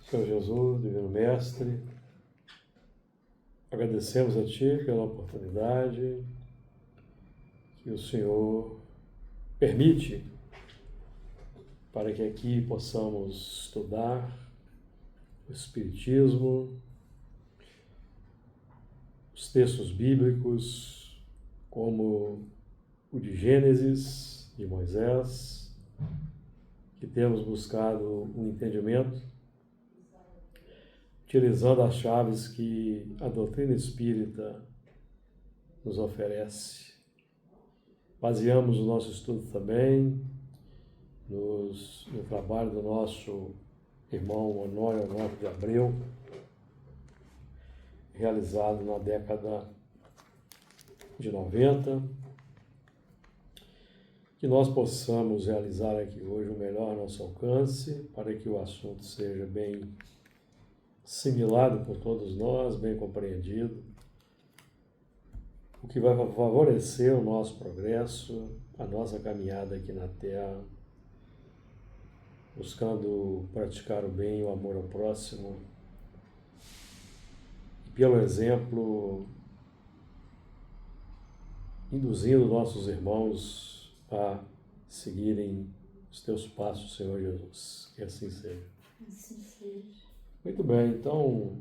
Senhor Jesus, Divino Mestre, agradecemos a Ti pela oportunidade que o Senhor permite para que aqui possamos estudar o Espiritismo, os textos bíblicos, como o de Gênesis, de Moisés, que temos buscado um entendimento utilizando as chaves que a doutrina espírita nos oferece. Baseamos o nosso estudo também no trabalho do nosso irmão Honório de Abreu, realizado na década de 90, que nós possamos realizar aqui hoje o melhor ao nosso alcance, para que o assunto seja bem assimilado por todos nós, bem compreendido, o que vai favorecer o nosso progresso, a nossa caminhada aqui na Terra, buscando praticar o bem e o amor ao próximo, e pelo exemplo, induzindo nossos irmãos a seguirem os teus passos, Senhor Jesus. Que assim seja. Assim seja. Muito bem, então,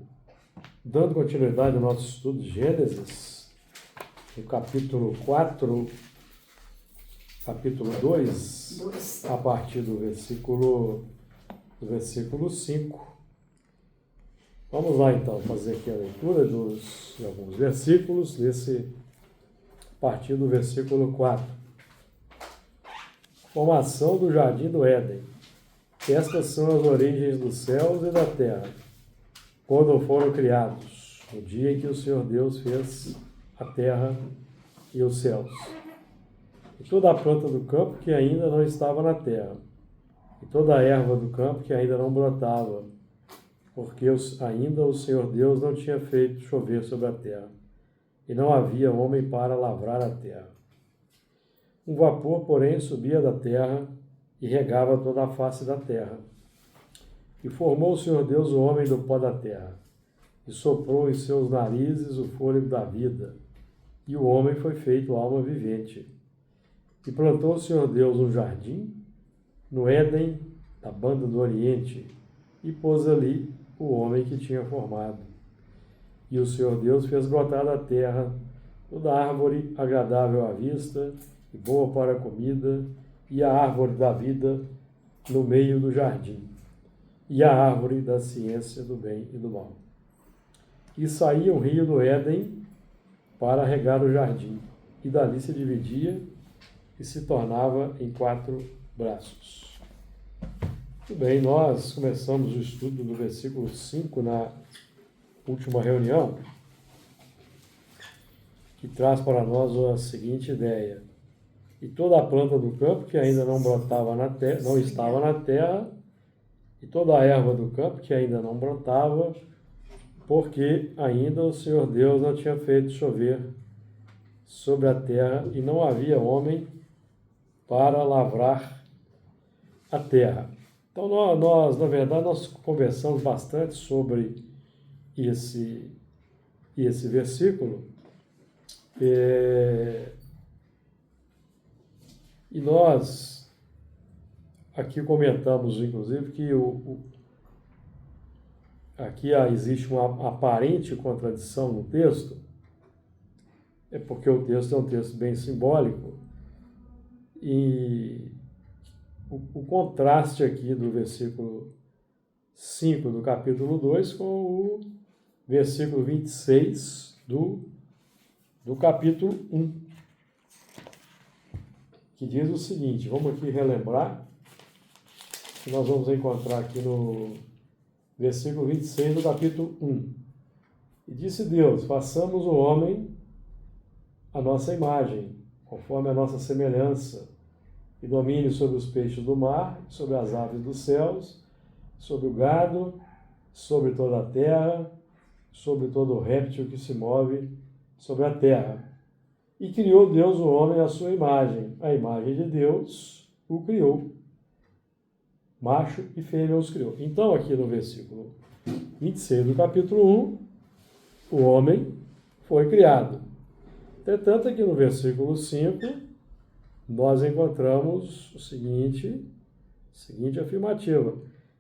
dando continuidade ao nosso estudo de Gênesis, no capítulo 4, capítulo 2, a partir do versículo 5. Vamos lá, então, fazer aqui a leitura de alguns versículos, a partir do versículo 4. Formação do Jardim do Éden. Estas são as origens dos céus e da terra, quando foram criados, no dia em que o Senhor Deus fez a terra e os céus. E toda a planta do campo que ainda não estava na terra, e toda a erva do campo que ainda não brotava, porque ainda o Senhor Deus não tinha feito chover sobre a terra, e não havia homem para lavrar a terra. Um vapor, porém, subia da terra e regava toda a face da terra. E formou o Senhor Deus o homem do pó da terra, e soprou em seus narizes o fôlego da vida, e o homem foi feito alma vivente. E plantou o Senhor Deus um jardim, no Éden, da banda do Oriente, e pôs ali o homem que tinha formado. E o Senhor Deus fez brotar da terra toda árvore agradável à vista e boa para a comida, e a árvore da vida no meio do jardim, e a árvore da ciência do bem e do mal. E saía um rio do Éden para regar o jardim, e dali se dividia e se tornava em 4 braços. Muito bem, nós começamos o estudo do versículo 5 na última reunião, que traz para nós a seguinte ideia. E toda a planta do campo que ainda não brotava na terra, não estava na terra, e toda a erva do campo que ainda não brotava, porque ainda o Senhor Deus não tinha feito chover sobre a terra, e não havia homem para lavrar a terra. Então, nós, na verdade, nós conversamos bastante sobre esse versículo, e nós aqui comentamos, inclusive, que aqui existe uma aparente contradição no texto, é porque o texto é um texto bem simbólico, e o contraste aqui do versículo 5 do capítulo 2 com o versículo 26 do capítulo 1. Que diz o seguinte, vamos aqui relembrar, que nós vamos encontrar aqui no versículo 26 do capítulo 1. E disse Deus, façamos o homem à nossa imagem, conforme a nossa semelhança, e domine sobre os peixes do mar, sobre as aves dos céus, sobre o gado, sobre toda a terra, sobre todo réptil que se move sobre a terra. E criou Deus o homem à sua imagem. A imagem de Deus o criou. macho e fêmea os criou. Então, aqui no versículo 26 do capítulo 1, o homem foi criado. Entretanto, aqui no versículo 5, nós encontramos a seguinte afirmativa: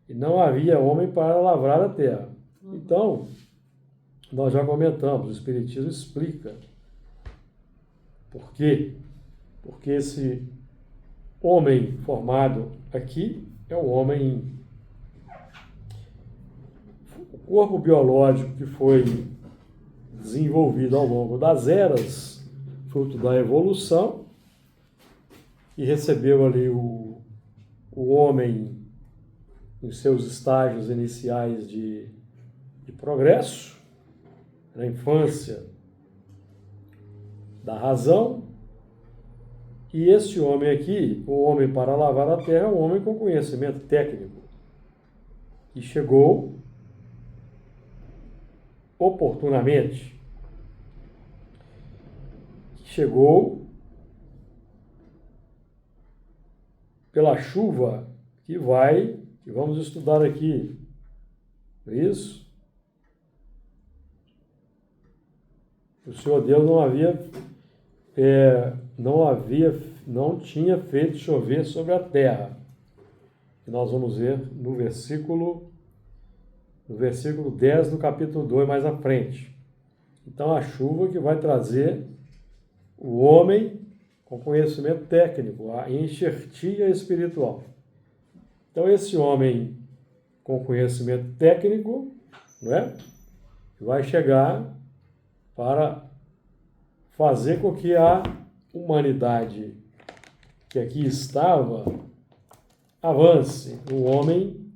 e não havia homem para lavrar a terra. Então, nós já comentamos, o Espiritismo explica por quê. Porque esse homem formado aqui é um homem, o corpo biológico que foi desenvolvido ao longo das eras, fruto da evolução, e recebeu ali o homem em seus estágios iniciais de progresso, na infância da razão. E este homem aqui, o homem para lavar a terra, é um homem com conhecimento técnico, que chegou oportunamente, chegou pela chuva que vamos estudar aqui, não é isso? O Senhor Deus não tinha feito chover sobre a terra. E nós vamos ver no versículo 10 do capítulo 2, mais à frente. Então, a chuva que vai trazer o homem com conhecimento técnico, a enxertia espiritual. Então, esse homem com conhecimento técnico, não é? Vai chegar para fazer com que a humanidade que aqui estava avance. O homem,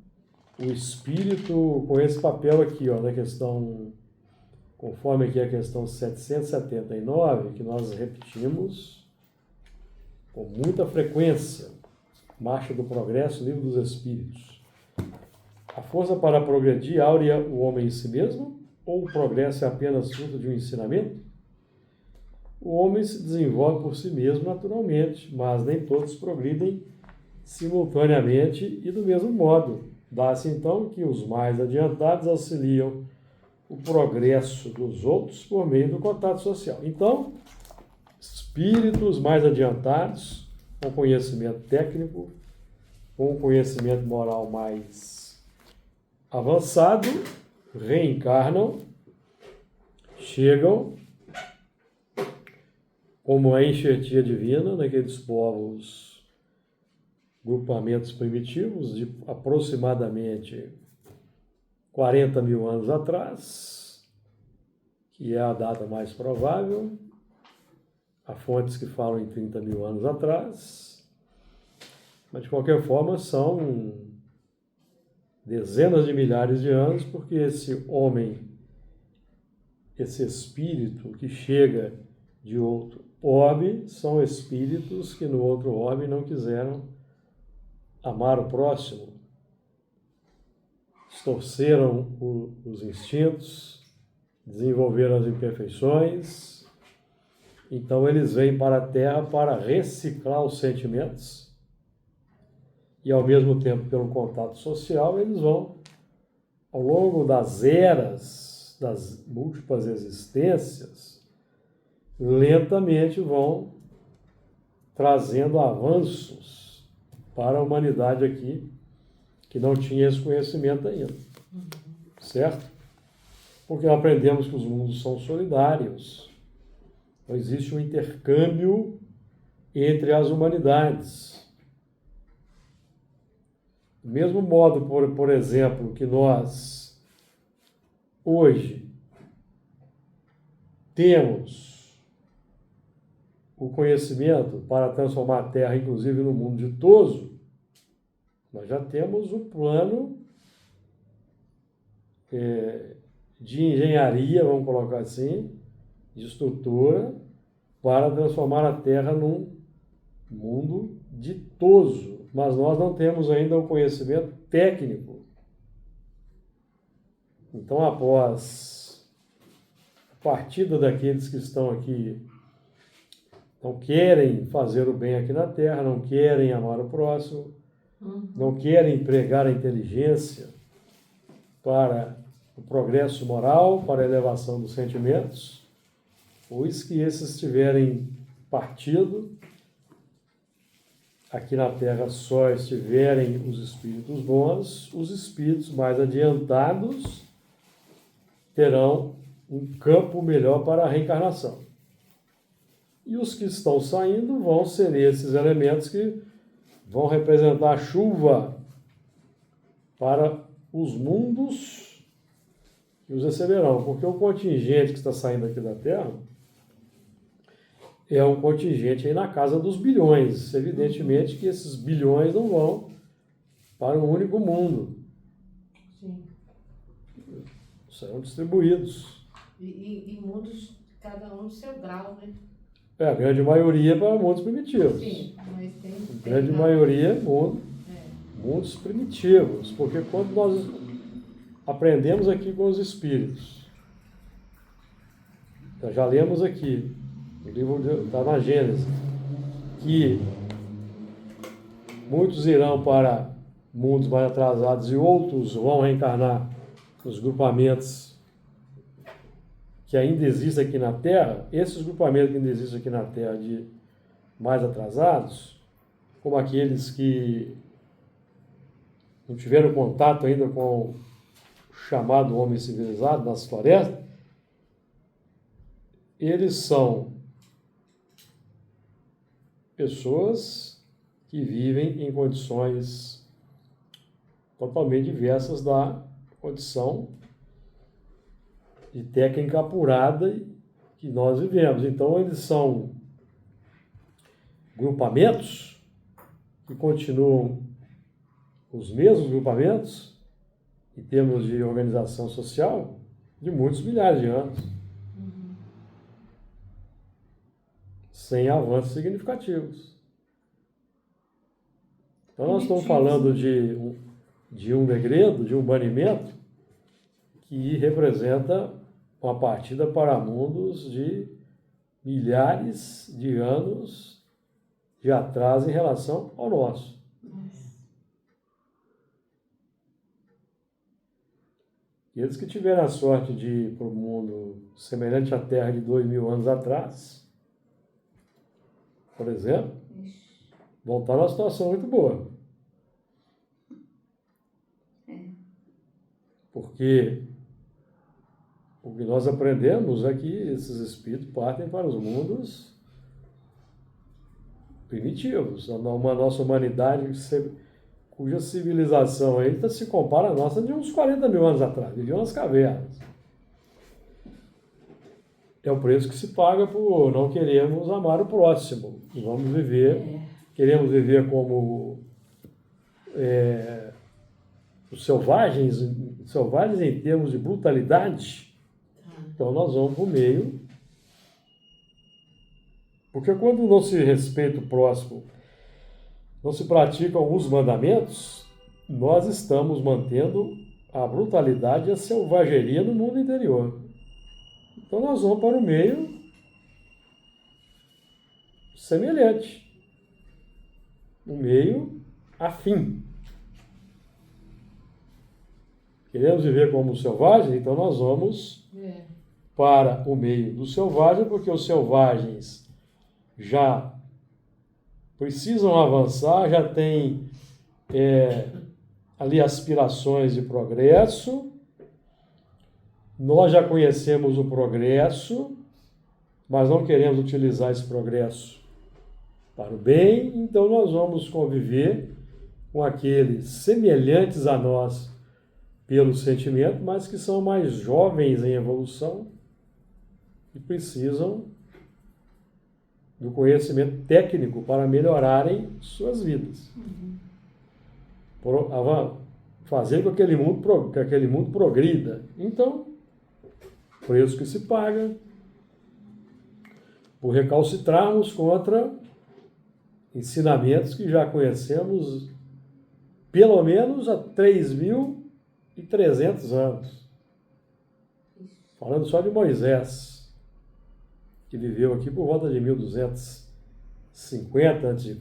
o espírito, com esse papel aqui, na questão, conforme aqui a questão 779, que nós repetimos com muita frequência, Marcha do Progresso, Livro dos Espíritos. A força para progredir áurea o homem em si mesmo? Ou o progresso é apenas fruto de um ensinamento? O homem se desenvolve por si mesmo naturalmente, mas nem todos progridem simultaneamente e do mesmo modo. Dá-se então que os mais adiantados auxiliam o progresso dos outros por meio do contato social. Então, espíritos mais adiantados, com conhecimento técnico, com conhecimento moral mais avançado, reencarnam, chegam como a enxertia divina naqueles povos, grupamentos primitivos de aproximadamente 40 mil anos atrás, que é a data mais provável. Há fontes que falam em 30 mil anos atrás, mas de qualquer forma são dezenas de milhares de anos, porque esse homem, esse espírito que chega de outro orbe, são espíritos que no outro orbe não quiseram amar o próximo, distorceram os instintos, desenvolveram as imperfeições. Então eles vêm para a Terra para reciclar os sentimentos e, ao mesmo tempo, pelo contato social, eles vão, ao longo das eras, das múltiplas existências, lentamente vão trazendo avanços para a humanidade aqui, que não tinha esse conhecimento ainda, certo? Porque aprendemos que os mundos são solidários. Então, existe um intercâmbio entre as humanidades. Do mesmo modo, por exemplo, que nós hoje temos o conhecimento para transformar a Terra, inclusive, no mundo ditoso, nós já temos o plano de engenharia, vamos colocar assim, de estrutura, para transformar a Terra num mundo ditoso. Mas nós não temos ainda o conhecimento técnico. Então, após a partida daqueles que estão aqui, não querem fazer o bem aqui na Terra, não querem amar o próximo, não querem empregar a inteligência para o progresso moral, para a elevação dos sentimentos, pois que esses tiverem partido, aqui na Terra só estiverem os espíritos bons, os espíritos mais adiantados terão um campo melhor para a reencarnação. E os que estão saindo vão ser esses elementos que vão representar a chuva para os mundos que os receberão, porque o contingente que está saindo aqui da Terra é um contingente aí na casa dos bilhões. Evidentemente que esses bilhões não vão para um único mundo. Sim. Serão distribuídos. E mundos, cada um do seu grau, né? A grande maioria para mundos primitivos. Sim, mas tem... A grande maioria mundos primitivos. Porque quando nós aprendemos aqui com os espíritos, já lemos aqui, o livro está na Gênesis, que muitos irão para mundos mais atrasados e outros vão reencarnar nos grupamentos que ainda existem aqui na Terra. Esses grupamentos que ainda existem aqui na Terra de mais atrasados, como aqueles que não tiveram contato ainda com o chamado homem civilizado nas florestas, eles são pessoas que vivem em condições totalmente diversas da condição de técnica apurada que nós vivemos. Então, eles são grupamentos que continuam os mesmos grupamentos, em termos de organização social, de muitos milhares de anos. Sem avanços significativos. Então, nós estamos falando de um degredo, de um banimento, que representa uma partida para mundos de milhares de anos de atraso em relação ao nosso. E eles que tiveram a sorte de ir para o mundo semelhante à Terra de 2000 anos atrás, por exemplo, vão estar numa situação muito boa. Porque o que nós aprendemos é que esses espíritos partem para os mundos primitivos, uma nossa humanidade cuja civilização ainda se compara à nossa de uns 40 mil anos atrás, viviam nas cavernas. É o preço que se paga por não querermos amar o próximo. Vamos viver, queremos viver como os selvagens em termos de brutalidade. Então nós vamos para o meio. Porque quando não se respeita o próximo, não se praticam os mandamentos, nós estamos mantendo a brutalidade e a selvageria no mundo interior. Então nós vamos para o meio semelhante, um meio afim. Queremos viver como selvagem, então nós vamos para o meio do selvagem, porque os selvagens já precisam avançar, já têm ali aspirações de progresso. Nós já conhecemos o progresso, mas não queremos utilizar esse progresso para o bem, então nós vamos conviver com aqueles semelhantes a nós pelo sentimento, mas que são mais jovens em evolução e precisam do conhecimento técnico para melhorarem suas vidas. Fazer com que aquele mundo progrida. Então, preço que se paga por recalcitrarmos contra ensinamentos que já conhecemos pelo menos há 3.300 anos. Falando só de Moisés, que viveu aqui por volta de 1250 a.C.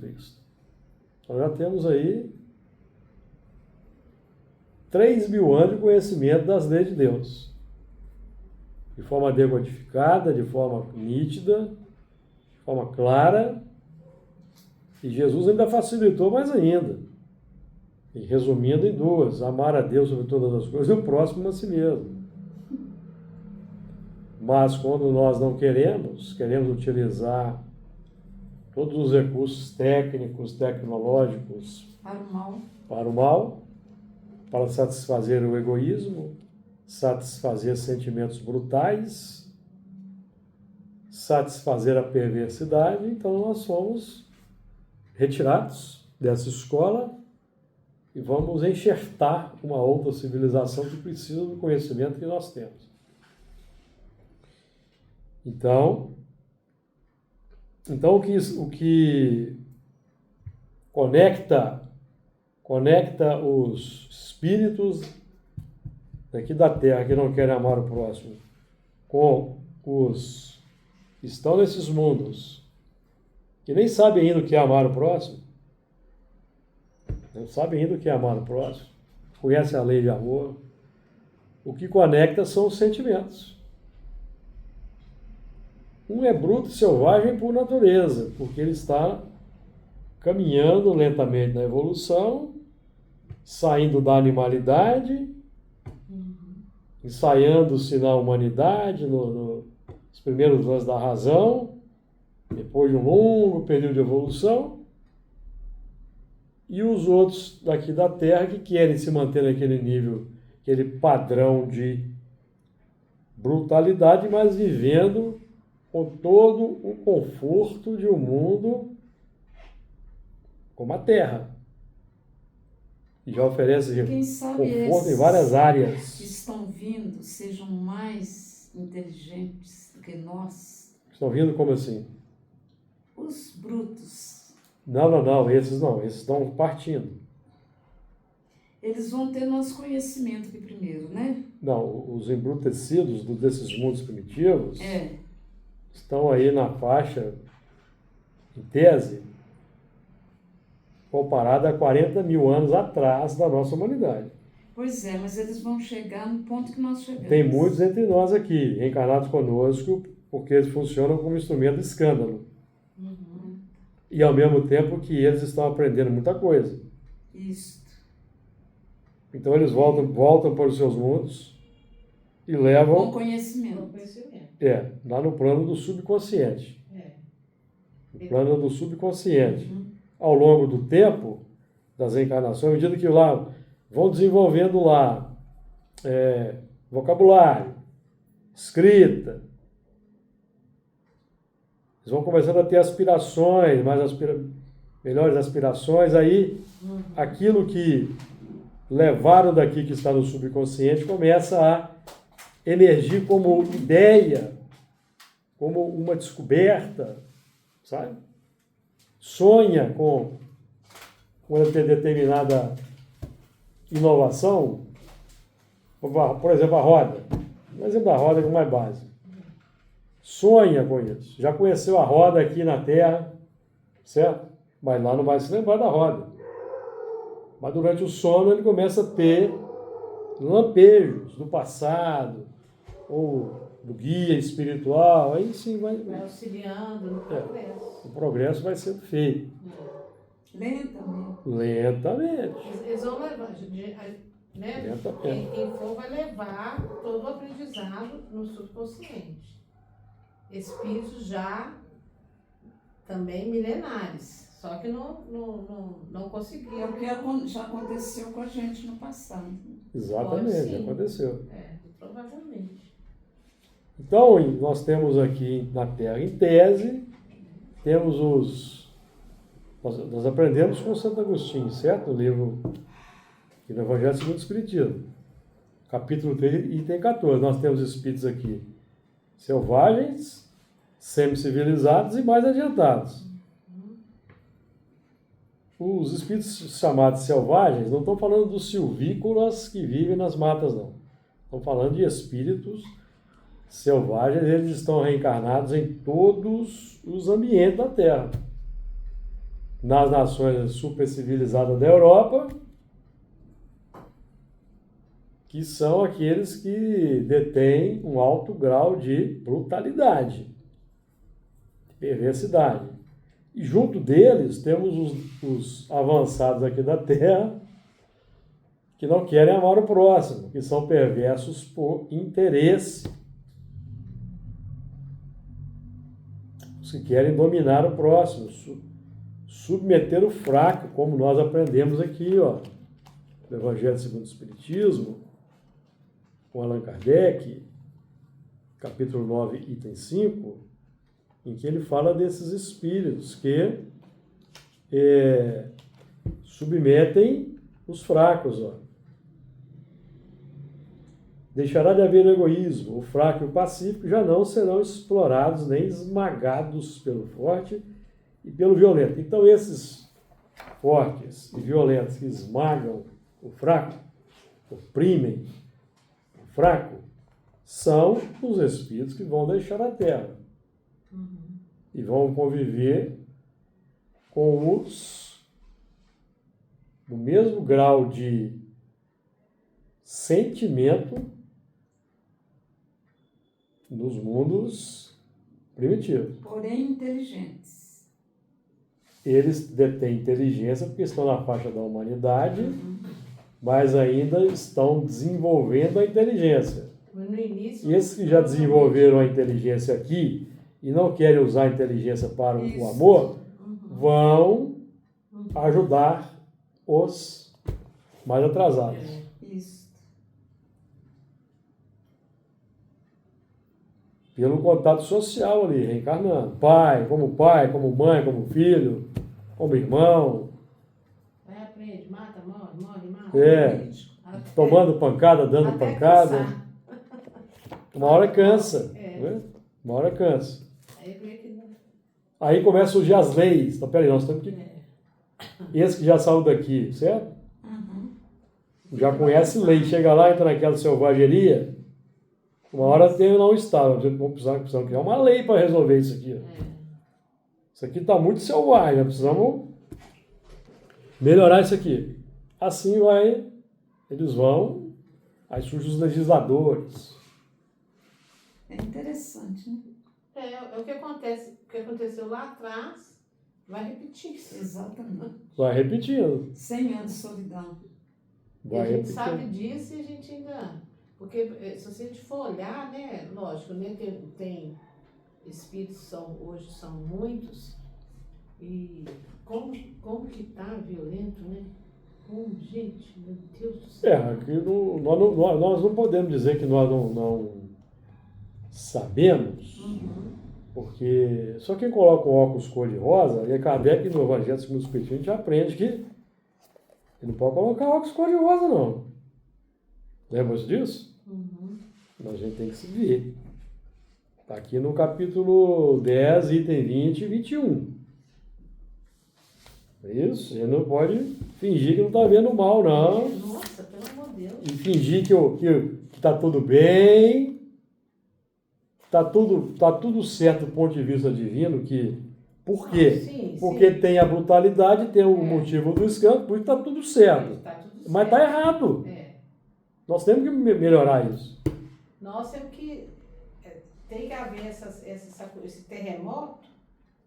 Então já temos aí 3.000 anos de conhecimento das leis de Deus. De forma decodificada, de forma nítida, de forma clara. E Jesus ainda facilitou mais ainda. E resumindo em duas: amar a Deus sobre todas as coisas e o próximo a si mesmo. Mas quando nós não queremos utilizar todos os recursos técnicos, tecnológicos para o mal, para satisfazer o egoísmo, satisfazer sentimentos brutais, satisfazer a perversidade, então nós somos retirados dessa escola e vamos enxertar uma outra civilização que precisa do conhecimento que nós temos. Então o que conecta os espíritos daqui da Terra que não querem amar o próximo com os que estão nesses mundos que nem sabem ainda o que é amar o próximo, não sabem ainda o que é amar o próximo, conhecem a lei de amor, o que conecta são os sentimentos. Um é bruto e selvagem por natureza, porque ele está caminhando lentamente na evolução, saindo da animalidade, ensaiando-se na humanidade, nos primeiros anos da razão, depois de um longo período de evolução, e os outros daqui da Terra que querem se manter naquele nível, aquele padrão de brutalidade, mas vivendo com todo o conforto de um mundo como a Terra. E já oferece conforto em várias áreas. Que estão vindo sejam mais inteligentes do que nós. Estão vindo como assim? Os brutos. Não, esses estão partindo. Eles vão ter nosso conhecimento aqui primeiro, né? Não, os embrutecidos desses mundos primitivos estão aí na faixa, em tese, comparada a 40.000 anos atrás da nossa humanidade. Pois é, mas eles vão chegar no ponto que nós chegamos. Tem muitos entre nós aqui, reencarnados conosco, porque eles funcionam como instrumento de escândalo. E ao mesmo tempo que eles estão aprendendo muita coisa. Isso. Então eles voltam para os seus mundos e levam... Com conhecimento. Lá no plano do subconsciente. No plano do subconsciente. Ao longo do tempo, das encarnações, à medida que lá vão desenvolvendo lá vocabulário, escrita, eles vão começando a ter aspirações, melhores aspirações, aí aquilo que levaram daqui, que está no subconsciente, começa a emergir como ideia, como uma descoberta, sabe? Sonha com uma determinada inovação, por exemplo, a roda. Um exemplo da roda que é mais básico. Sonha com isso. Já conheceu a roda aqui na Terra, certo? Mas lá não vai se lembrar da roda. Mas durante o sono ele começa a ter lampejos do passado, ou do guia espiritual, aí sim vai auxiliando no progresso. O progresso vai sendo feito. Lentamente. Eles vão levar, né? Quem for vai levar todo o aprendizado no subconsciente. Espíritos já também milenares, só que não conseguiram. É o que já aconteceu com a gente no passado. Exatamente, aconteceu. Provavelmente. Então, nós temos aqui na Terra, em tese, nós aprendemos com Santo Agostinho, certo? No livro do Evangelho segundo o Espiritismo, capítulo 3, item 14. Nós temos espíritos aqui selvagens, semi-civilizados e mais adiantados. Os espíritos chamados selvagens não estão falando dos silvícolas que vivem nas matas, não. Estão falando de espíritos selvagens, eles estão reencarnados em todos os ambientes da Terra. Nas nações supercivilizadas da Europa, que são aqueles que detêm um alto grau de brutalidade, de perversidade. E junto deles temos os avançados aqui da Terra, que não querem amar o próximo, que são perversos por interesse. Os que querem dominar o próximo, submeter o fraco, como nós aprendemos aqui, ó, no Evangelho segundo o Espiritismo, com Allan Kardec, capítulo 9, item 5, em que ele fala desses espíritos que submetem os fracos. Ó. Deixará de haver egoísmo, o fraco e o pacífico já não serão explorados nem esmagados pelo forte e pelo violento. Então esses fortes e violentos que esmagam o fraco, oprimem o fraco, são os espíritos que vão deixar a Terra. E vão conviver com os no mesmo grau de sentimento nos mundos primitivos. Porém inteligentes. Eles detêm inteligência porque estão na faixa da humanidade, mas ainda estão desenvolvendo a inteligência. No início, E esses que já desenvolveram a inteligência aqui e não querem usar a inteligência para o amor, vão ajudar os mais atrasados. Isso. Pelo contato social ali, reencarnando. Pai, como mãe, como filho, como irmão. vai, aprende, mata, morre, mata. Tomando pancada, dando Até pancada. cansar. Uma hora cansa. É. Né? Uma hora cansa. Aí vê que não. Aí começam a surgir as leis. Então, peraí, nós temos que... Esse que já saiu daqui, certo? Já conhece lei. Chega lá, entra naquela selvageria. Uma hora tem não está. Vamos precisar criar uma lei para resolver isso aqui. Isso aqui está muito selvagem. Nós precisamos melhorar isso aqui. Assim eles vão. Aí surgem os legisladores. É interessante, né? É o que acontece, o que aconteceu lá atrás, vai repetir. Exatamente. Vai repetindo. 100 anos de solidão. E a Vai gente repetindo. sabe disso e a gente ainda... Porque se a gente for olhar, né, lógico, né, tem espíritos, hoje são muitos, e como que tá violento, né? Como, gente, meu Deus do céu. Aqui nós não podemos dizer que nós não sabemos, porque só quem coloca um óculos cor-de-rosa, e a Kardec no Evangelho segundo o Espiritismo, a gente aprende que ele não pode colocar óculos cor-de-rosa, não. Lembra-se disso? A gente tem que se ver. Está aqui no capítulo 10, item 20 e 21. Isso, ele não pode fingir que não está vendo mal, não. Nossa, pelo amor de Deus. E fingir que está tudo bem, está tudo certo do ponto de vista divino, por quê? Sim, Porque sim. tem a brutalidade, tem o motivo do escândalo, por isso está tudo certo. Tá tudo Mas está certo. errado. É. Nós temos que melhorar isso. Nós temos que... Tem que haver esse terremoto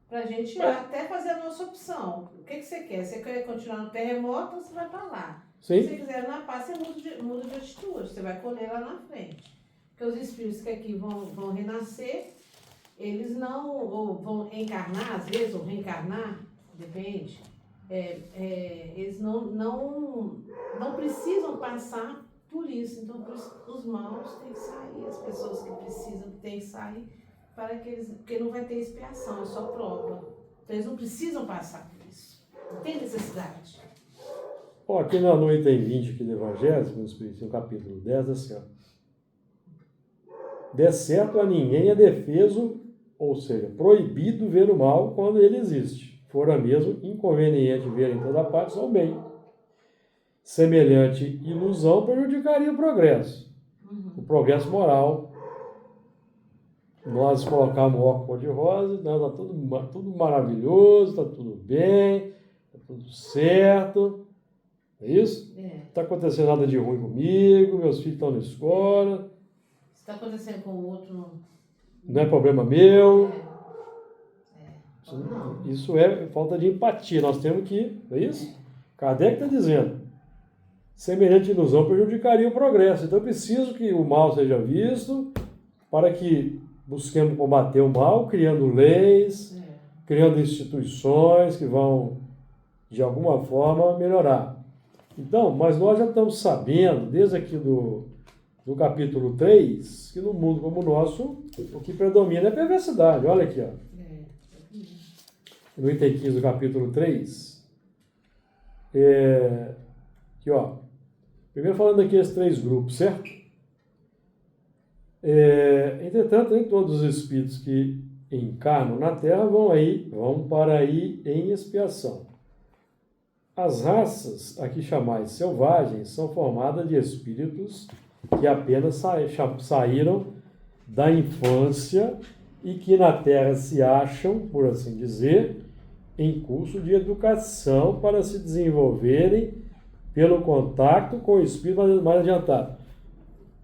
para a gente até fazer a nossa opção. O que você quer? Você quer continuar no terremoto ou você vai para lá? Sim. Se você quiser na paz, você muda de atitude. Você vai colher lá na frente. Porque os espíritos que aqui vão renascer, eles não ou vão encarnar, às vezes, ou reencarnar, depende. Eles não precisam passar por isso. Então, por isso, os maus têm que sair, as pessoas que precisam têm que sair, porque não vai ter expiação, é só prova. Então, eles não precisam passar por isso. Não tem necessidade. Ó, aqui no item 20 aqui do Evangelho, segundo o Espiritismo, capítulo 10, assim, ó. De certo a ninguém é defeso, ou seja, proibido ver o mal quando ele existe. Fora mesmo inconveniente ver em toda parte só o bem. Semelhante ilusão prejudicaria o progresso. O progresso moral. Nós colocamos o óculos cor-de-rosa, está tudo maravilhoso, está tudo bem, está tudo certo. É isso? É. Não está acontecendo nada de ruim comigo, meus filhos estão na escola, Se está acontecendo com o outro, não. não é problema meu. Não. Isso é falta de empatia. Nós temos que, não é isso? Kardec está dizendo, semelhante ilusão prejudicaria o progresso. Então eu preciso que o mal seja visto para que busquemos combater o mal, criando leis, criando instituições que vão, de alguma forma, melhorar. Então, mas nós já estamos sabendo, desde aqui do capítulo 3, que no mundo como o nosso, o que predomina é a perversidade. Olha aqui, ó. No item 15 do capítulo 3, aqui, ó. Primeiro falando aqui esses 3 grupos, certo? Entretanto, nem todos os espíritos que encarnam na Terra vão para aí em expiação. As raças, aqui chamais selvagens, são formadas de espíritos que apenas saíram da infância e que na Terra se acham, por assim dizer, em curso de educação para se desenvolverem pelo contato com o espírito mais adiantado.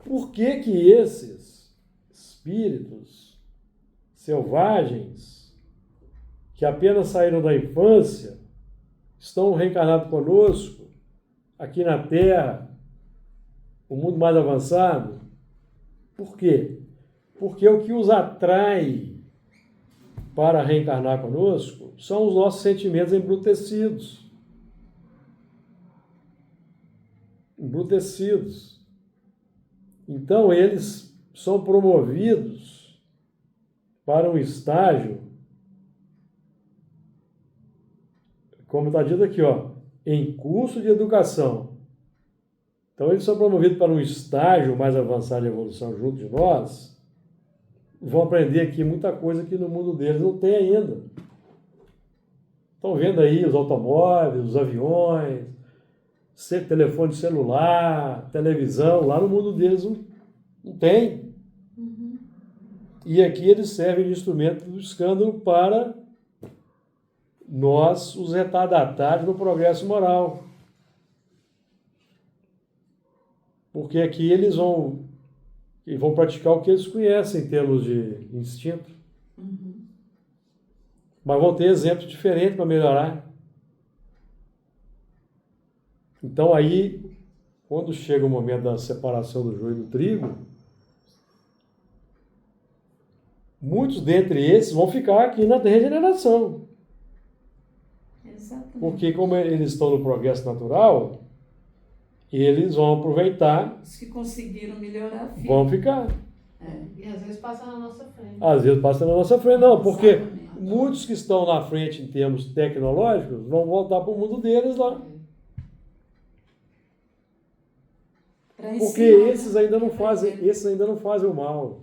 Por que que esses espíritos selvagens, que apenas saíram da infância, estão reencarnados conosco, aqui na Terra, o mundo mais avançado? Por quê? Porque o que os atrai para reencarnar conosco são os nossos sentimentos embrutecidos. Embrutecidos. Então, eles são promovidos para um estágio, como está dito aqui, ó, em curso de educação. Então, eles são promovidos para um estágio mais avançado de evolução junto de nós, vão aprender aqui muita coisa que no mundo deles não tem ainda. Estão vendo aí os automóveis, os aviões, telefone celular, televisão, lá no mundo deles não tem. E aqui eles servem de instrumento do escândalo para nós, os retardatários do progresso moral. Porque aqui eles vão praticar o que eles conhecem em termos de instinto. Mas vão ter exemplos diferentes para melhorar. Então aí, quando chega o momento da separação do joio e do trigo, muitos dentre esses vão ficar aqui na regeneração. Exatamente. Porque como eles estão no progresso natural, eles vão aproveitar. Os que conseguiram melhorar, Vão ficar. E às vezes passa na nossa frente. Às vezes passa na nossa frente, não, porque Exatamente. muitos que estão na frente em termos tecnológicos vão voltar para o mundo deles lá. Pra Porque ensinar, esses ainda não fazem o mal.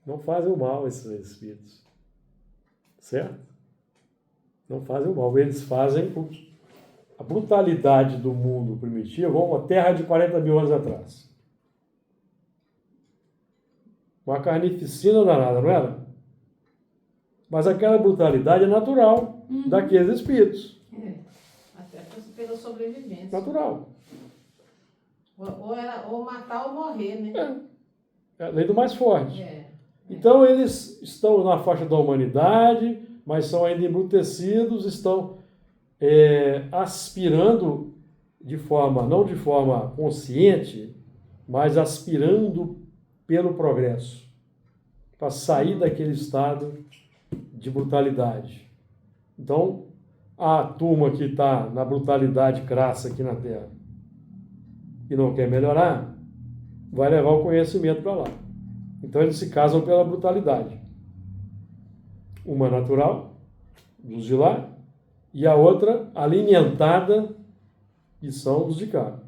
Não fazem o mal esses espíritos. Certo? Não fazem o mal. Eles fazem a brutalidade do mundo primitivo, uma terra de 40 mil anos atrás. Uma carnificina danada, não era? Mas aquela brutalidade é natural daqueles espíritos. Até pela sobrevivência. Natural. Ou matar ou morrer, né? É a lei do mais forte. É. Então eles estão na faixa da humanidade, mas são ainda embrutecidos, estão aspirando não de forma consciente, mas aspirando pelo progresso, para sair daquele estado de brutalidade. Então, a turma que está na brutalidade crassa aqui na Terra e não quer melhorar, vai levar o conhecimento para lá. Então, eles se casam pela brutalidade. Uma natural, dos de lá, e a outra alimentada, que são os de cá.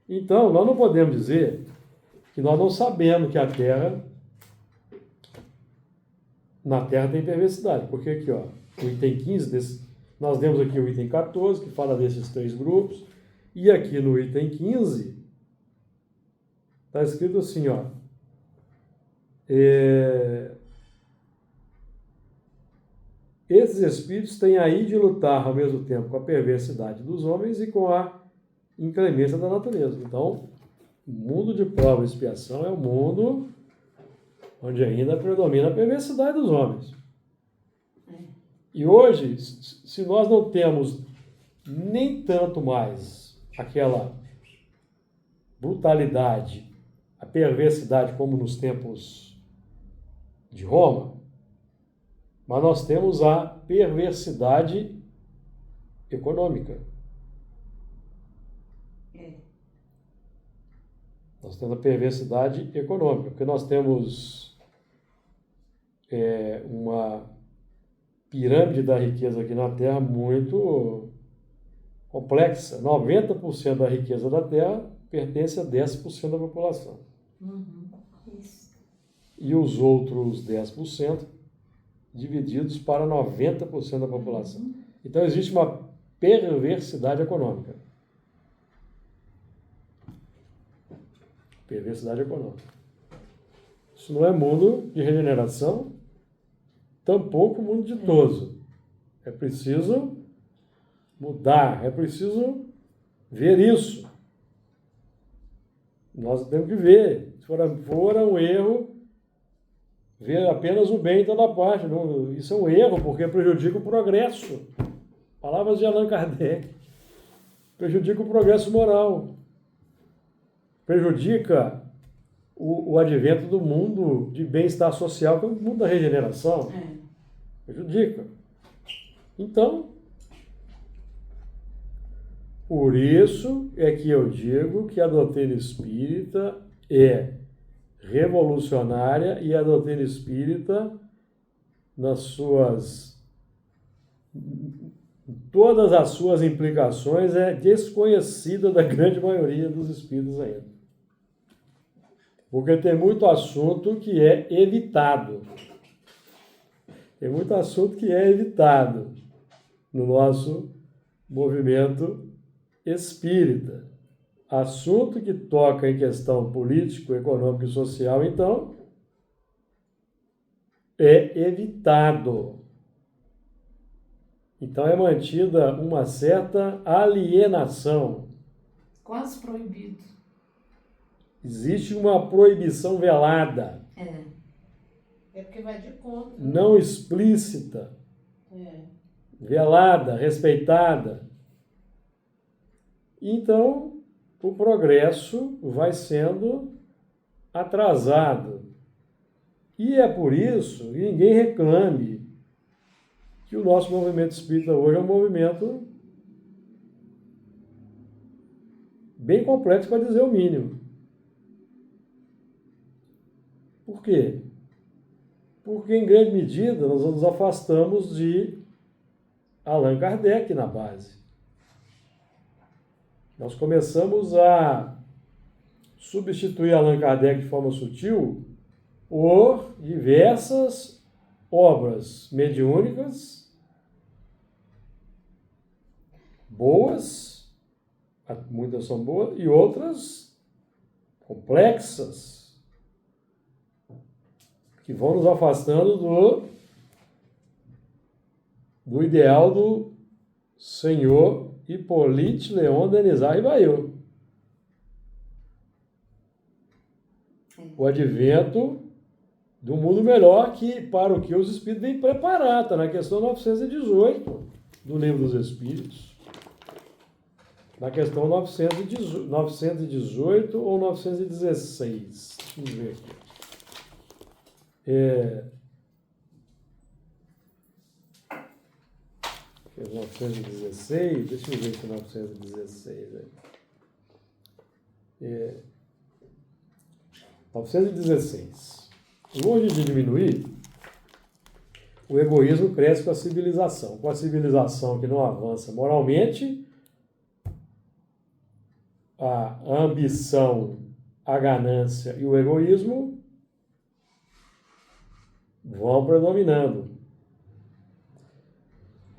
Então, nós não podemos dizer que nós não sabemos que na Terra tem perversidade. Porque aqui, ó, o item 15, nós demos aqui o item 14, que fala desses 3 grupos, e aqui no item 15, está escrito assim, ó, esses espíritos têm aí de lutar ao mesmo tempo com a perversidade dos homens e com a inclemência da natureza. Então, o mundo de prova e expiação é o mundo onde ainda predomina a perversidade dos homens. E hoje, se nós não temos nem tanto mais aquela brutalidade, a perversidade como nos tempos de Roma, mas nós temos a perversidade econômica. Nós temos a perversidade econômica, porque nós temos uma pirâmide da riqueza aqui na Terra muito complexa. 90% da riqueza da Terra pertence a 10% da população. Isso. E os outros 10% divididos para 90% da população. Então existe uma perversidade econômica. Perversidade econômica. Isso não é mundo de regeneração, tampouco mundo ditoso. É preciso mudar, é preciso ver isso. Nós temos que ver. Se for um erro, ver apenas o bem em toda parte. Não, isso é um erro, porque prejudica o progresso. Palavras de Allan Kardec. Prejudica o progresso moral. Prejudica o advento do mundo de bem-estar social, que é o mundo da regeneração. Prejudica. Então, por isso é que eu digo que a doutrina espírita é revolucionária e a doutrina espírita, todas as suas implicações, é desconhecida da grande maioria dos espíritos ainda. Porque tem muito assunto que é evitado. Tem muito assunto que é evitado no nosso movimento espírita. Assunto que toca em questão político, econômico e social, então, é evitado. Então é mantida uma certa alienação. Quase proibido. Existe uma proibição velada. É porque vai de conta. Não explícita. Velada, respeitada. Então, o progresso vai sendo atrasado. E é por isso que ninguém reclame que o nosso movimento espírita hoje é um movimento bem complexo, para dizer o mínimo. Por quê? Porque, em grande medida, nós nos afastamos de Allan Kardec na base. Nós começamos a substituir Allan Kardec de forma sutil por diversas obras mediúnicas boas, muitas são boas, e outras complexas, que vão nos afastando do ideal do Senhor Hippolyte Léon Denisard Rivail. O advento do mundo melhor, para o que os Espíritos vêm preparar, está na questão 918 do Livro dos Espíritos. Na questão 918 ou 916. Vamos ver aqui. 916, deixa eu ver se é 916 aí. 916. Longe de diminuir, o egoísmo cresce com a civilização. Com a civilização que não avança moralmente, a ambição, a ganância e o egoísmo vão predominando.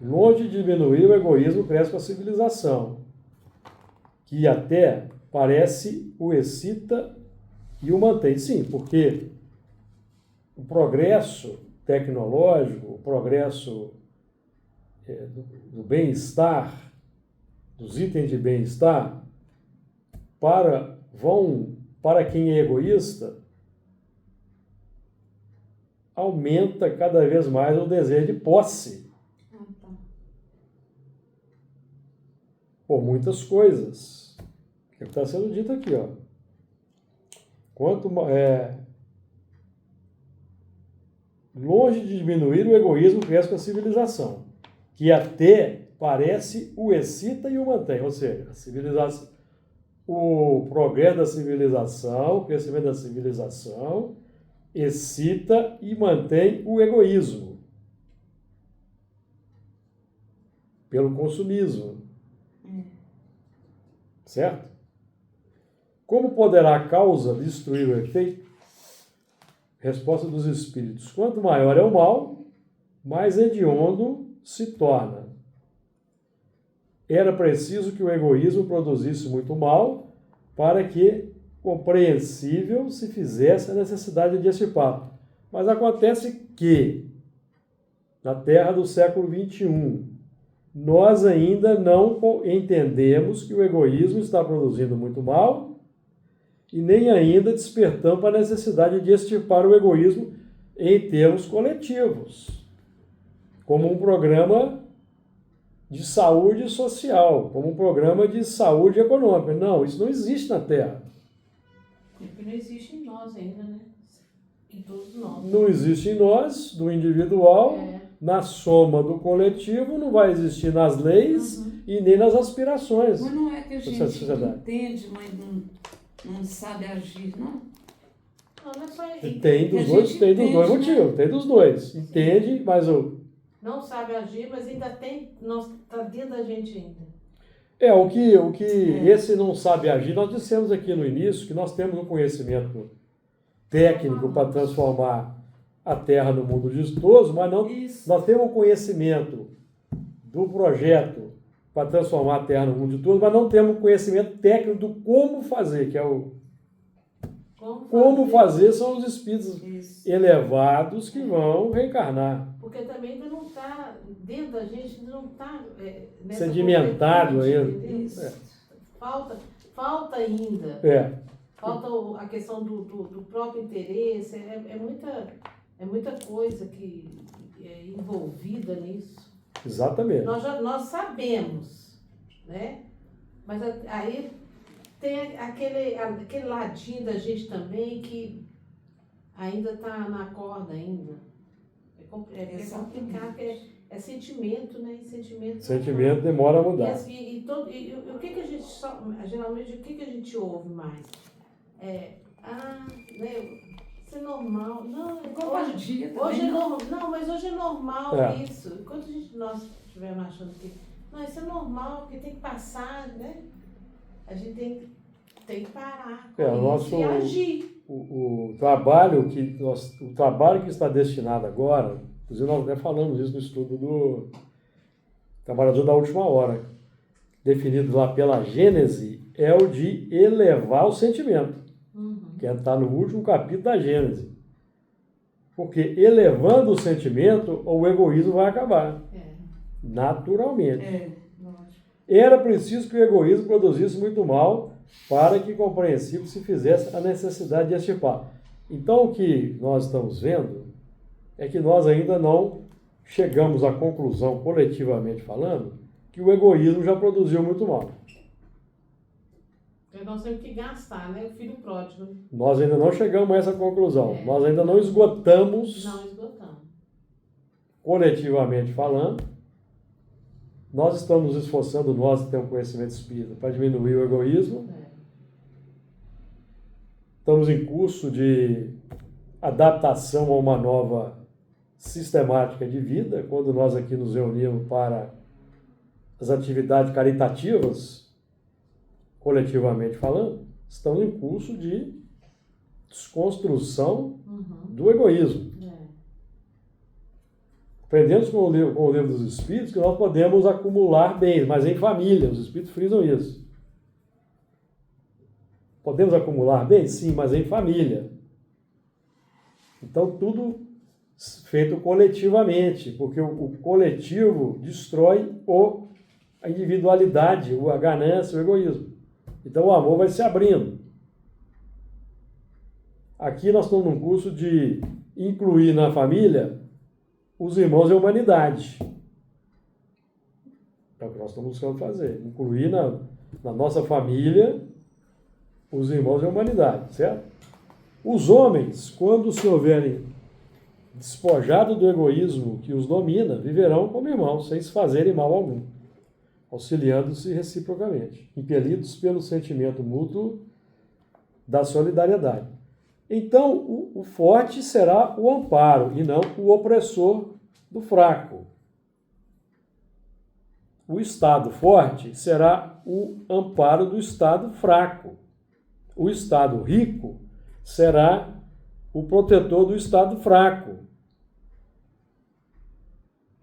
Longe de diminuir, o egoísmo cresce com a civilização, que até parece o excita e o mantém. Sim, porque o progresso tecnológico, o progresso do bem-estar, dos itens de bem-estar, para quem é egoísta, aumenta cada vez mais o desejo de posse Tá. por muitas coisas. É o que está sendo dito aqui, ó. Longe de diminuir o egoísmo, cresce com a civilização, que até parece o excita e o mantém. Ou seja, o progresso da civilização, o crescimento da civilização, excita e mantém o egoísmo pelo consumismo. Certo? Como poderá a causa destruir o efeito? Resposta dos espíritos. Quanto maior é o mal, mais hediondo se torna. Era preciso que o egoísmo produzisse muito mal para que, compreensível, se fizesse a necessidade de dissipar. Mas acontece que, na Terra do século XXI, nós ainda não entendemos que o egoísmo está produzindo muito mal e nem ainda despertamos para a necessidade de extirpar o egoísmo em termos coletivos, como um programa de saúde social, como um programa de saúde econômica. Não, isso não existe na Terra. Porque não existe em nós ainda, né? Em todos nós. Não existe em nós, do individual, na soma do coletivo, não vai existir nas leis e nem nas aspirações. Mas não é que a gente sociedade entende, mas não sabe agir, não? Não, não é só Tem dos dois, gente entende, motivos, tem dos dois. Entende, mas não sabe agir, mas ainda tem, está dentro da gente ainda. Esse não sabe agir, nós dissemos aqui no início que nós temos um conhecimento técnico para transformar a Terra no mundo distoso, mas não, nós temos um conhecimento do projeto para transformar a Terra no mundo distoso, mas não temos um conhecimento técnico do como fazer, que é o como fazer são os espíritos elevados que vão reencarnar. Porque também ainda não está, dentro da gente, ainda não está sedimentado ainda. Falta ainda. Falta a questão do próprio interesse, é muita coisa que é envolvida nisso. Exatamente. Nós sabemos, né? Mas aí tem aquele ladinho da gente também que ainda está na corda ainda. É complicado, é sentimento, né? Sentimento demora a mudar. E o que a gente geralmente o que a gente ouve mais? Né? Isso é normal. Não, hoje é normal. Não, mas hoje é normal isso. Enquanto nós estivermos achando que não, isso é normal, porque tem que passar, né? A gente tem que parar com isso e agir. O trabalho que está destinado agora, inclusive nós até falamos isso no estudo do Trabalhador da Última Hora, definido lá pela Gênese, é o de elevar o sentimento, que está no último capítulo da Gênese. Porque elevando o sentimento, o egoísmo vai acabar. Naturalmente. Era preciso que o egoísmo produzisse muito mal para que, compreensível, se fizesse a necessidade de extirpar. Então, o que nós estamos vendo é que nós ainda não chegamos à conclusão, coletivamente falando, que o egoísmo já produziu muito mal. Nós temos que gastar, né? O filho pródigo. Nós ainda não chegamos a essa conclusão. Nós ainda não esgotamos. Coletivamente falando. Nós estamos nos esforçando, nós que temos conhecimento espírita, para diminuir o egoísmo. Estamos em curso de adaptação a uma nova sistemática de vida, quando nós aqui nos reunimos para as atividades caritativas, coletivamente falando, estamos em curso de desconstrução do egoísmo. Aprendemos com o livro dos Espíritos que nós podemos acumular bens, mas em família, os Espíritos frisam isso. Podemos acumular bens? Sim, mas em família. Então tudo feito coletivamente, porque o coletivo destrói a individualidade, a ganância, o egoísmo. Então o amor vai se abrindo. Aqui nós estamos num curso de incluir na família os irmãos e a humanidade. É o que nós estamos buscando fazer. Incluir na nossa família os irmãos e a humanidade, certo? Os homens, quando se houverem despojado do egoísmo que os domina, viverão como irmãos, sem se fazerem mal algum, auxiliando-se reciprocamente, impelidos pelo sentimento mútuo da solidariedade. Então, o forte será o amparo e não o opressor do fraco. O Estado forte será o amparo do Estado fraco. O Estado rico será o protetor do Estado fraco.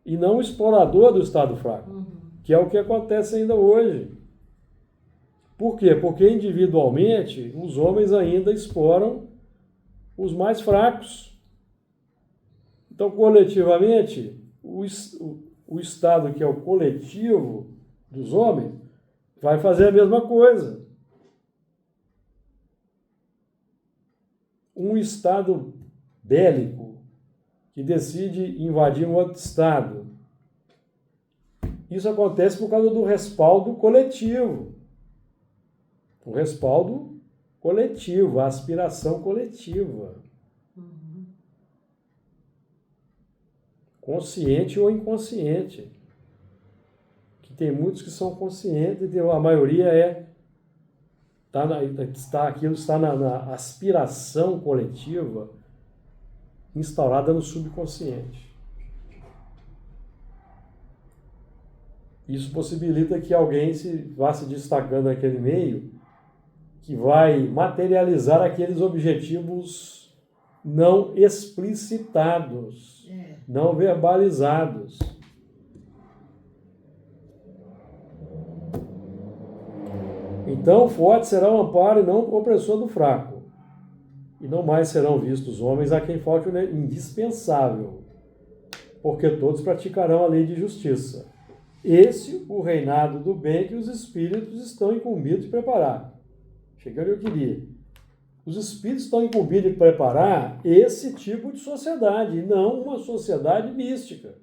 E não o explorador do Estado fraco, que é o que acontece ainda hoje. Por quê? Porque individualmente os homens ainda exploram os mais fracos. Então, coletivamente, o Estado, que é o coletivo dos homens, vai fazer a mesma coisa. Um Estado bélico que decide invadir um outro Estado. Isso acontece por causa do respaldo coletivo. O respaldo coletivo, a aspiração coletiva. Consciente ou inconsciente. Que tem muitos que são conscientes e a maioria aquilo está na aspiração coletiva instaurada no subconsciente. Isso possibilita que alguém vá se destacando naquele meio, que vai materializar aqueles objetivos não explicitados, não verbalizados. Então, o forte será o amparo e não o opressor do fraco. E não mais serão vistos homens a quem falte o indispensável, porque todos praticarão a lei de justiça. Esse, o reinado do bem que os espíritos estão incumbidos de preparar. Chegando eu queria. Os espíritos estão incumbidos de preparar esse tipo de sociedade, e não uma sociedade mística.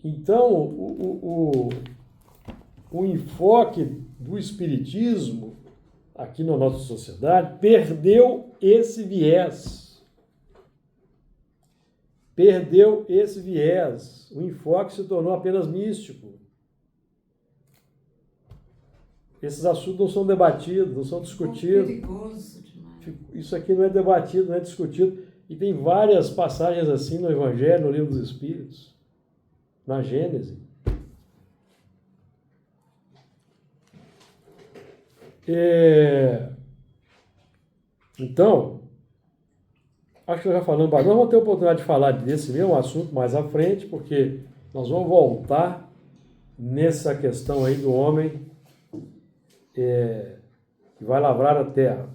Então, o enfoque do espiritismo aqui na nossa sociedade perdeu esse viés. Perdeu esse viés. O enfoque se tornou apenas místico. Esses assuntos não são debatidos, não são discutidos. É perigoso demais. Isso aqui não é debatido, não é discutido. E tem várias passagens assim no Evangelho, no Livro dos Espíritos, na Gênese. Então, acho que nós já falamos, nós vamos ter a oportunidade de falar desse mesmo assunto mais à frente, porque nós vamos voltar nessa questão aí do homem que vai lavrar a terra.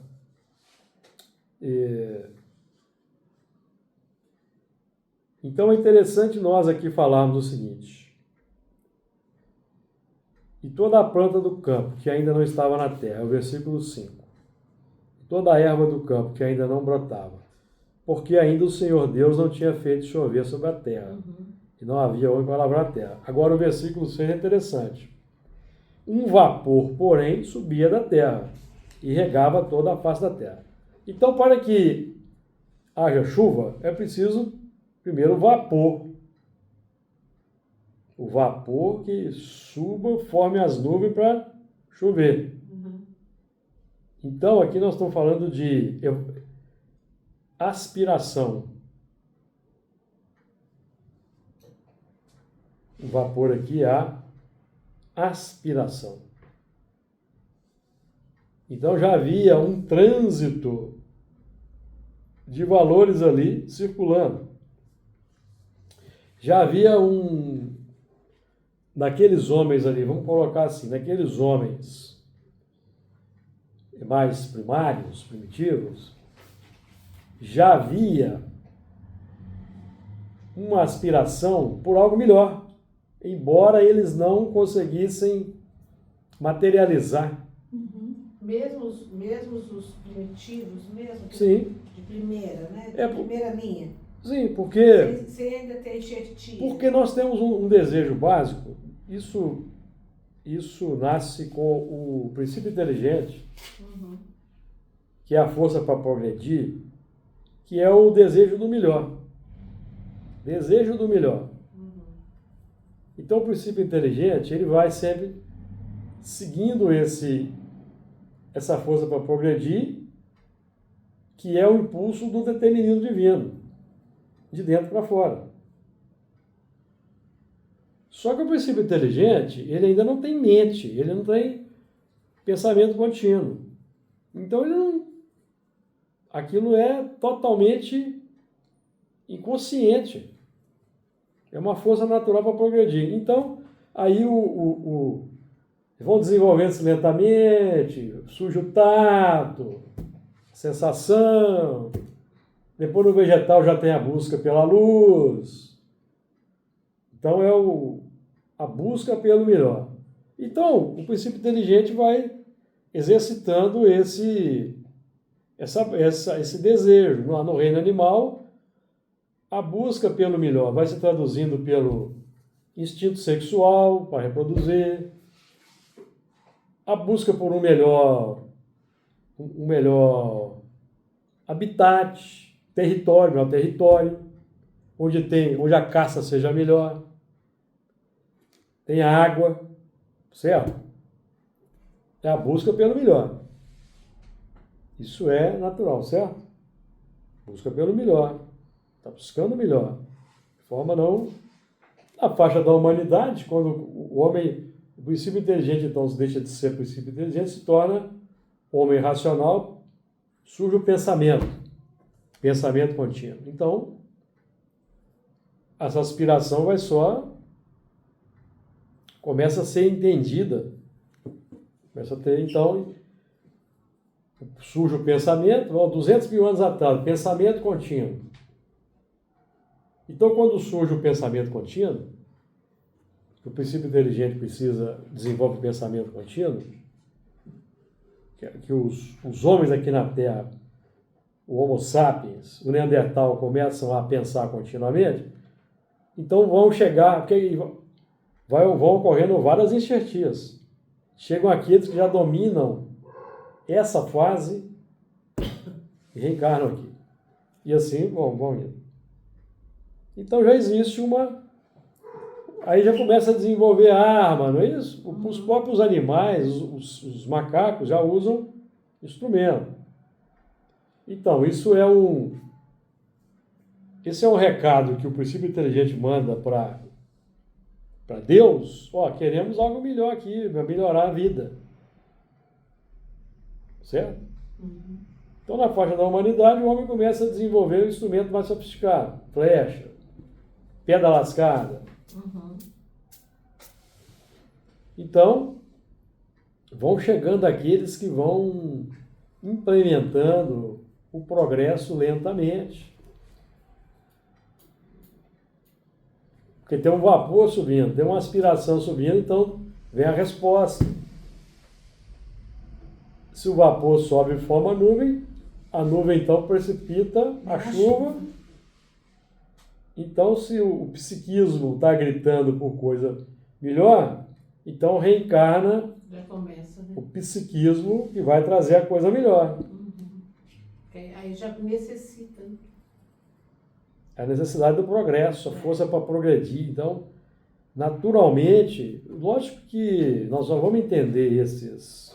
Então é interessante nós aqui falarmos o seguinte: e toda a planta do campo que ainda não estava na terra, é o versículo 5, toda a erva do campo que ainda não brotava, porque ainda o Senhor Deus não tinha feito chover sobre a terra, e não havia homem para lavrar a terra. Agora o versículo 6 é interessante. Um vapor, porém, subia da terra e regava toda a face da terra. Então, para que haja chuva, é preciso, primeiro, vapor. O vapor que suba, forme as nuvens para chover. Então, aqui nós estamos falando de aspiração. O vapor aqui é a aspiração. Então já havia um trânsito de valores ali circulando. Já havia naqueles homens ali, vamos colocar assim, naqueles homens mais primários, primitivos, já havia uma aspiração por algo melhor, embora eles não conseguissem materializar. Mesmo os primitivos, mesmo que Sim. de primeira, né? De É, primeira linha. Sim, porque Você ainda tem enxertia. Porque nós temos um desejo básico, isso nasce com o princípio inteligente, que é a força para progredir, que é o desejo do melhor. Desejo do melhor. Então o princípio inteligente, ele vai sempre seguindo essa força para progredir, que é o impulso do determinismo divino, de dentro para fora. Só que o princípio inteligente, ele ainda não tem mente, ele não tem pensamento contínuo. Então aquilo é totalmente inconsciente. É uma força natural para progredir. Então, aí vão desenvolvendo-se lentamente, surge o tato, sensação. Depois no vegetal já tem a busca pela luz. Então é a busca pelo melhor. Então, o princípio inteligente vai exercitando esse desejo. No reino animal, a busca pelo melhor vai se traduzindo pelo instinto sexual para reproduzir, a busca por um melhor habitat, melhor território, onde a caça seja melhor, tem água, certo? É a busca pelo melhor. Isso é natural, certo? Busca pelo melhor. Está buscando o melhor. De forma não... Na faixa da humanidade, quando o homem, o princípio inteligente, então, deixa de ser princípio inteligente, se torna homem racional, surge o pensamento contínuo. Então, essa aspiração começa a ser entendida, começa a ter, então, surge o pensamento, 200 mil anos atrás, pensamento contínuo. Então, quando surge o pensamento contínuo, o princípio inteligente desenvolve o pensamento contínuo, que os homens aqui na Terra, o Homo sapiens, o Neandertal, começam a pensar continuamente, então vão ocorrendo várias enxertias. Chegam aqueles que já dominam essa fase e reencarnam aqui. E assim vão indo. Então já existe aí já começa a desenvolver arma, não é isso? Os próprios animais, os macacos já usam instrumento. Então, esse é um recado que o princípio inteligente manda para Deus. Queremos algo melhor aqui, para melhorar a vida. Certo? Então, na faixa da humanidade, o homem começa a desenvolver um instrumento mais sofisticado. Flecha, pedra lascada. Então, vão chegando aqueles que vão implementando o progresso lentamente. Porque tem um vapor subindo, tem uma aspiração subindo, então vem a resposta. Se o vapor sobe e forma nuvem, a nuvem então precipita a chuva. Então, se o psiquismo está gritando por coisa melhor, então reencarna Já começa, né? o psiquismo que vai trazer a coisa melhor. Aí já necessita. A necessidade do progresso, a força para progredir. Então, naturalmente, lógico que nós só vamos entender essa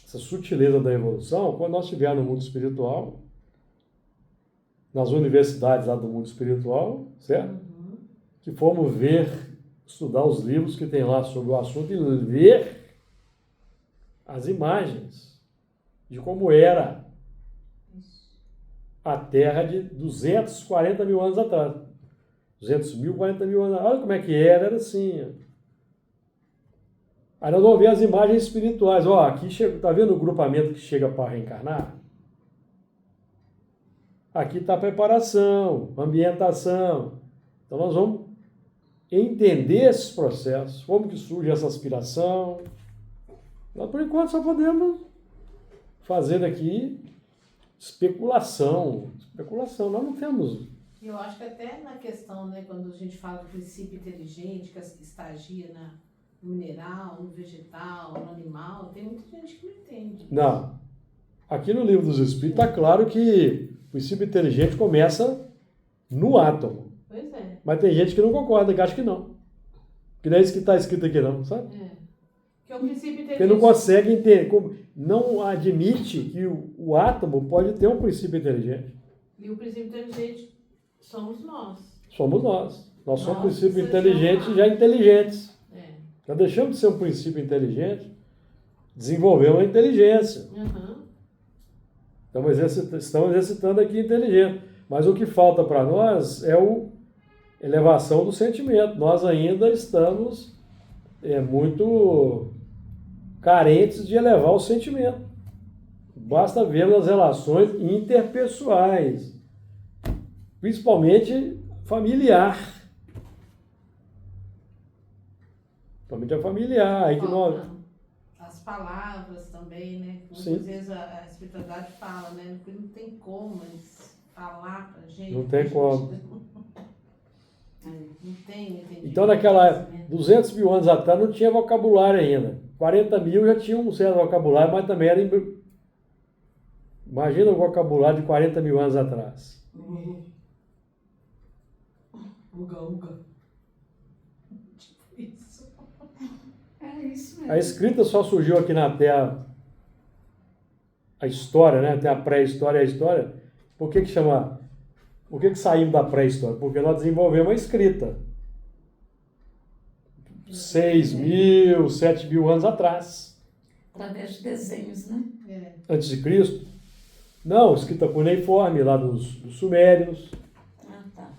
sutileza da evolução quando nós estivermos no mundo espiritual, nas universidades lá do mundo espiritual, certo? Que formos estudar os livros que tem lá sobre o assunto e ver as imagens de como era a Terra de 240 mil anos atrás. 200 mil, 40 mil anos atrás. Olha como é que era assim. Aí nós vamos ver as imagens espirituais. Ó, aqui chega, tá vendo o grupamento que chega para reencarnar? Aqui está a preparação, ambientação. Então nós vamos entender esses processos, como que surge essa aspiração. Nós, por enquanto, só podemos fazer aqui especulação. Especulação, nós não temos. Eu acho que até na questão, né, quando a gente fala do princípio inteligente, que estagia no mineral, no vegetal, no animal, tem muita gente que não entende. Não. Aqui no Livro dos Espíritos está claro que o princípio inteligente começa no átomo. Pois é. Mas tem gente que não concorda, que acha que não. Que não é isso que está escrito aqui não, sabe? É. Que o princípio inteligente... Porque não consegue entender, não admite que o átomo pode ter um princípio inteligente. E o princípio inteligente somos nós. Somos nós. Nós somos Nós princípios precisamos inteligentes chamar. já inteligentes. É. Já deixamos de ser um princípio inteligente, desenvolvemos a inteligência. Uhum. Estamos exercitando aqui a inteligência. Mas o que falta para nós é a elevação do sentimento. Nós ainda estamos muito carentes de elevar o sentimento. Basta ver nas relações interpessoais, principalmente familiar. Principalmente a familiar. Aí que nós... Falta as palavras também, né? Sim. Muitas vezes a espiritualidade fala, né? Não tem como eles falar pra gente. Não tem como. Não tem entendimento. Então, naquela 200 mil anos atrás, não tinha vocabulário ainda. 40 mil já tinha um certo vocabulário, mas também era... Imagina o vocabulário de 40 mil anos atrás. Uga. Tipo isso. É isso mesmo. A escrita só surgiu aqui na Terra, a história, né? Tem a pré-história e a história. Por que saímos da pré-história? Porque nós desenvolvemos a escrita. 6 mil, 7 mil anos atrás. Através de desenhos, né? É. Antes de Cristo. Não, escrita cuneiforme, lá dos sumérios. Ah, tá.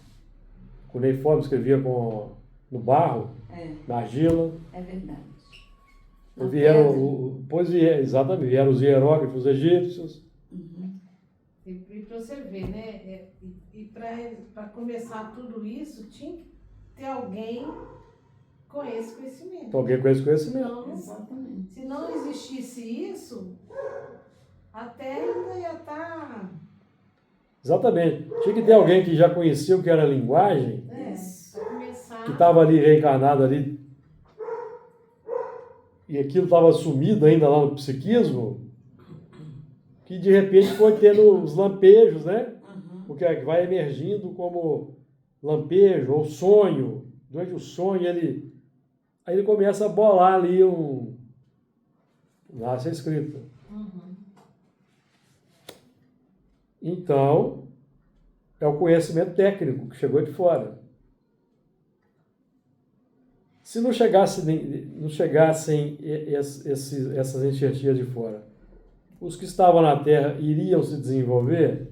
Cuneiforme escrevia no barro, É, na argila. é verdade. Depois exatamente, vieram os hieróglifos egípcios. Uhum. E para você ver, né? E para começar tudo isso, tinha que ter alguém com esse conhecimento. Alguém com esse conhecimento. Senão, Exatamente. se não existisse isso, a Terra ainda ia estar... Exatamente. Tinha que ter alguém que já conhecia o que era a linguagem, Isso. Para começar... que estava ali reencarnado ali, e aquilo estava sumido ainda lá no psiquismo, que de repente foi tendo os lampejos, né? Uhum. Porque vai emergindo como lampejo ou sonho. Durante o sonho aí ele começa a bolar ali nasce a escrita. Uhum. Então, é o conhecimento técnico que chegou de fora. Se não chegassem essas enxertias de fora, os que estavam na Terra iriam se desenvolver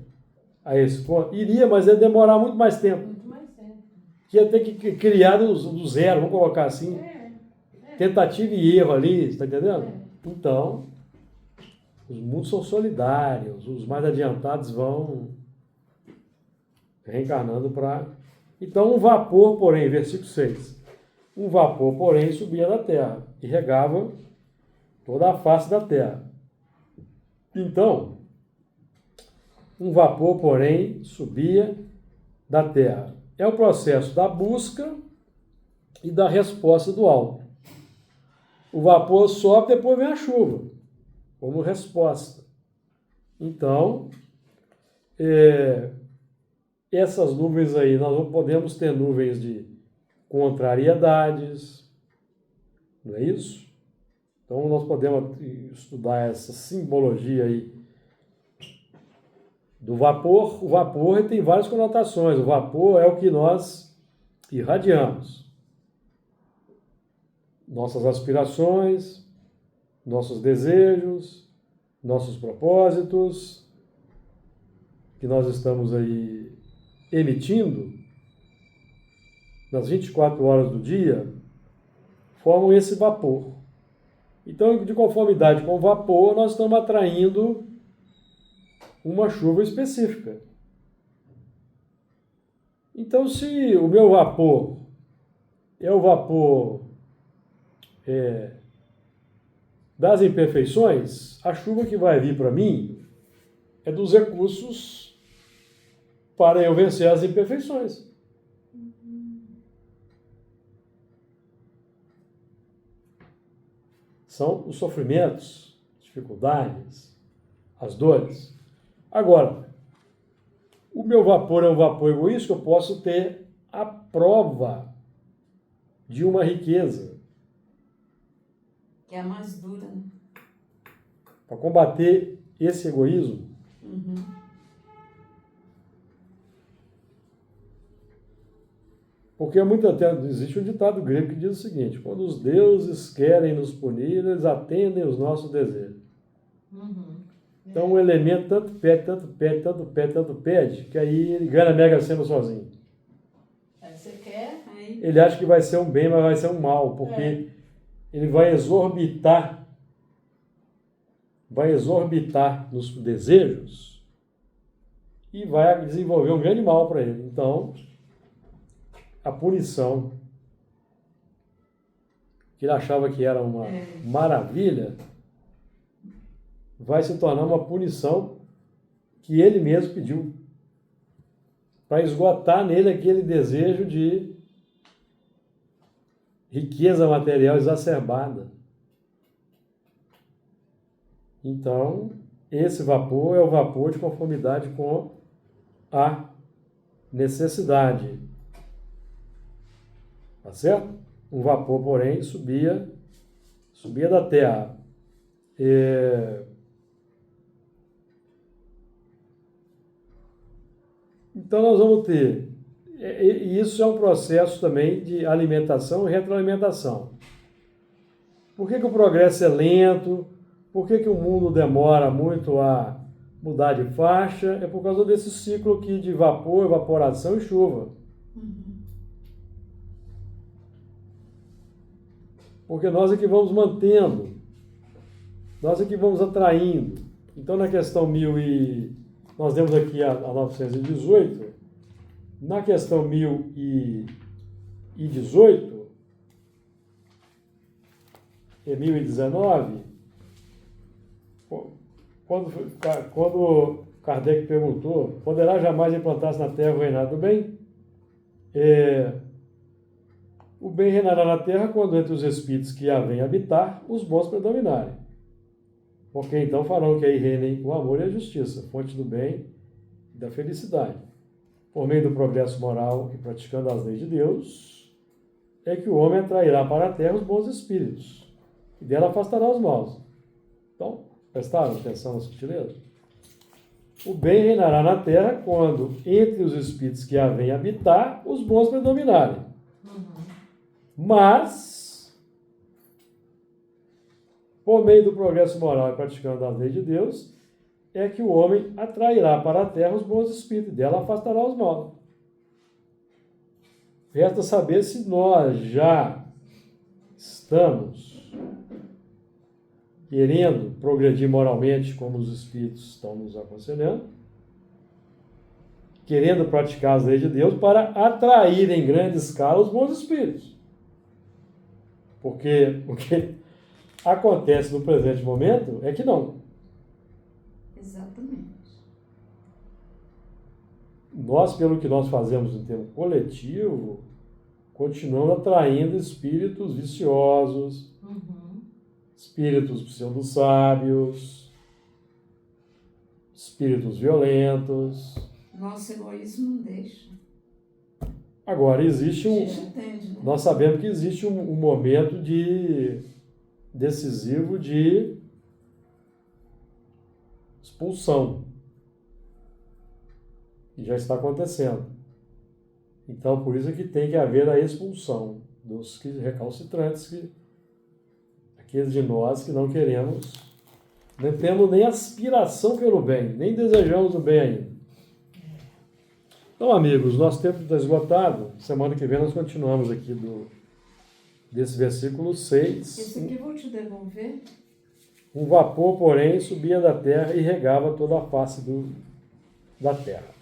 a esse ponto? Iria, mas ia demorar muito mais tempo. Muito mais certo. Que ia ter que criar do zero, vamos colocar assim. Tentativa e erro ali, está entendendo? Então, os mundos são solidários, os mais adiantados vão reencarnando para... Então, um vapor, porém, versículo 6, um vapor, porém, subia da terra e regava toda a face da terra. Então, um vapor, porém, subia da terra. É o processo da busca e da resposta do alto. O vapor sobe, depois vem a chuva, como resposta. Então, essas nuvens aí, nós não podemos ter nuvens de contrariedades, não é isso? Então, nós podemos estudar essa simbologia aí do vapor. O vapor tem várias conotações. O vapor é o que nós irradiamos. Nossas aspirações, nossos desejos, nossos propósitos, que nós estamos aí emitindo nas 24 horas do dia, formam esse vapor. Então, de conformidade com o vapor, nós estamos atraindo uma chuva específica. Então, se o meu vapor é o vapor das imperfeições, a chuva que vai vir para mim é dos recursos para eu vencer as imperfeições. São os sofrimentos, dificuldades, as dores. Agora, o meu vapor é um vapor egoísta, eu posso ter a prova de uma riqueza. Que é a mais dura, né? Para combater esse egoísmo, porque existe um ditado grego que diz o seguinte: quando os deuses querem nos punir, eles atendem os nossos desejos. Então o elemento tanto pede, tanto pede, tanto pede, tanto pede, que aí ele ganha a Mega Sena sozinho. Aí você quer? Aí, Ele acha que vai ser um bem, mas vai ser um mal, porque ele vai exorbitar nos desejos e vai desenvolver um grande mal para ele. Então, a punição, que ele achava que era uma maravilha, vai se tornar uma punição que ele mesmo pediu, para esgotar nele aquele desejo de riqueza material exacerbada. Então, esse vapor é o vapor de conformidade com a necessidade. Tá certo? Um vapor, porém, subia da terra. Então, nós vamos ter, e isso é um processo também de alimentação e retroalimentação. Por que o progresso é lento? Por que o mundo demora muito a mudar de faixa? É por causa desse ciclo aqui de vapor, evaporação e chuva. Porque nós é que vamos mantendo, nós é que vamos atraindo. Então, na questão nós temos aqui a 918, na questão 1018 e 1019, quando Kardec perguntou, poderá jamais implantar-se na Terra o reinado do bem? O bem reinará na Terra quando entre os espíritos que a vêm habitar, os bons predominarem. Porque então farão que aí reinem o amor e a justiça, fonte do bem e da felicidade. Por meio do progresso moral e praticando as leis de Deus, é que o homem atrairá para a Terra os bons espíritos, e dela afastará os maus. Então, prestaram atenção na sutileza? O bem reinará na Terra quando, entre os espíritos que a vêm habitar, os bons predominarem. Mas, por meio do progresso moral e praticando as leis de Deus, é que o homem atrairá para a Terra os bons espíritos, e dela afastará os maus. Resta saber se nós já estamos querendo progredir moralmente, como os espíritos estão nos aconselhando, querendo praticar as leis de Deus para atrair em grande escala os bons espíritos. Porque o que acontece no presente momento é que não. exatamente. Nós, pelo que nós fazemos em termo coletivo, continuamos atraindo espíritos viciosos, espíritos pseudo-sábios, espíritos violentos. Nosso egoísmo não deixa. Agora, existe Entende, né? nós sabemos que existe um momento decisivo de expulsão, que já está acontecendo. Então, por isso é que tem que haver a expulsão dos recalcitrantes, aqueles de nós que não queremos, não temos nem aspiração pelo bem, nem desejamos o bem ainda. Então, amigos, nosso tempo está esgotado. Semana que vem nós continuamos aqui do desse versículo 6. Esse aqui eu vou te devolver. Um vapor, porém, subia da terra e regava toda a face da terra.